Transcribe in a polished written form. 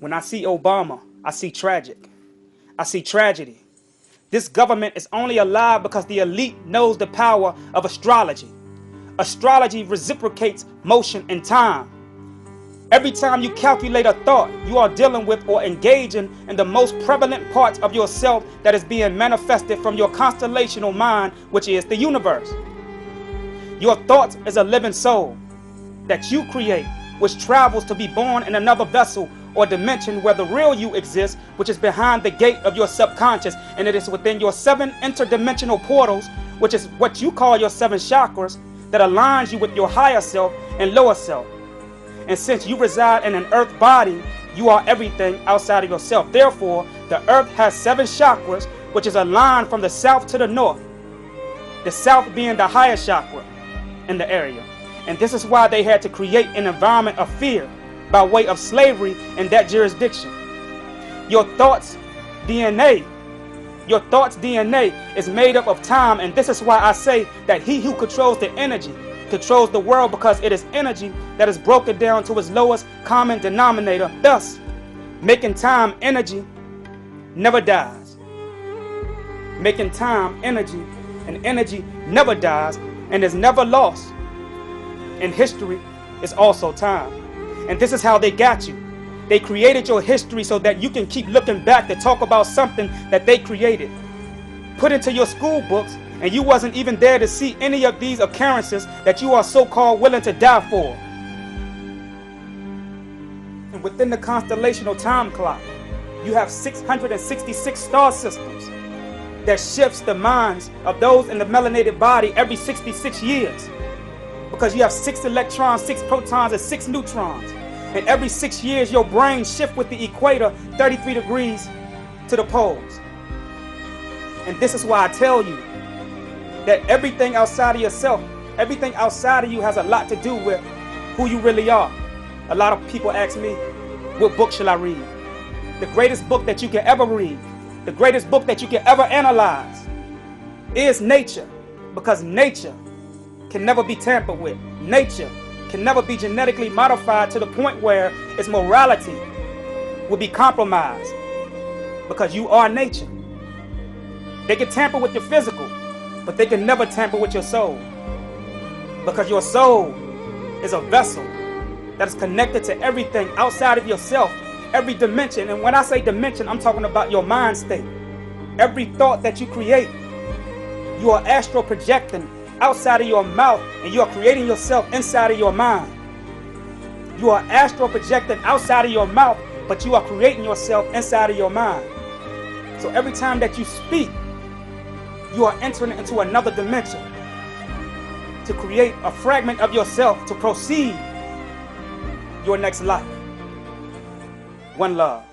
When I see Obama, I see tragic. I see tragedy. This government is only alive because the elite knows the power of astrology. Astrology reciprocates motion and time. Every time you calculate a thought, you are dealing with or engaging in the most prevalent parts of yourself that is being manifested from your constellational mind, which is the universe. Your thoughts is a living soul that you create, which travels to be born in another vessel or dimension where the real you exists, which is behind the gate of your subconscious, and it is within your 7 interdimensional portals, which is what you call your 7 chakras, that aligns you with your higher self and lower self. And since you reside in an earth body, you are everything outside of yourself. Therefore, the earth has 7 chakras, which is aligned from the south to the north, the south being the highest chakra in the area. And this is why they had to create an environment of fear by way of slavery in that jurisdiction. Your thoughts DNA is made up of time, and this is why I say that he who controls the energy controls the world, because it is energy that is broken down to its lowest common denominator, thus making time energy never dies. Making time energy, and energy never dies and is never lost. And history is also time. And this is how they got you. They created your history so that you can keep looking back to talk about something that they created. Put into your school books, and you wasn't even there to see any of these occurrences that you are so-called willing to die for. And within the constellational time clock, you have 666 star systems that shifts the minds of those in the melanated body every 66 years. Because you have 6 electrons, 6 protons, and 6 neutrons. And every 6 years, your brain shifts with the equator 33 degrees to the poles. And this is why I tell you that everything outside of yourself, everything outside of you has a lot to do with who you really are. A lot of people ask me, what book shall I read? The greatest book that you can ever read, the greatest book that you can ever analyze is nature. Because nature can never be tampered with. Nature can never be genetically modified to the point where its morality will be compromised. Because you are nature. They can tamper with your physical, but they can never tamper with your soul. Because your soul is a vessel that is connected to everything outside of yourself, every dimension. And when I say dimension, I'm talking about your mind state. Every thought that you create, you are astral projecting outside of your mouth, and you are creating yourself inside of your mind. You are astral projecting outside of your mouth, but you are creating yourself inside of your mind. So every time that you speak, you are entering into another dimension to create a fragment of yourself to proceed your next life. One love.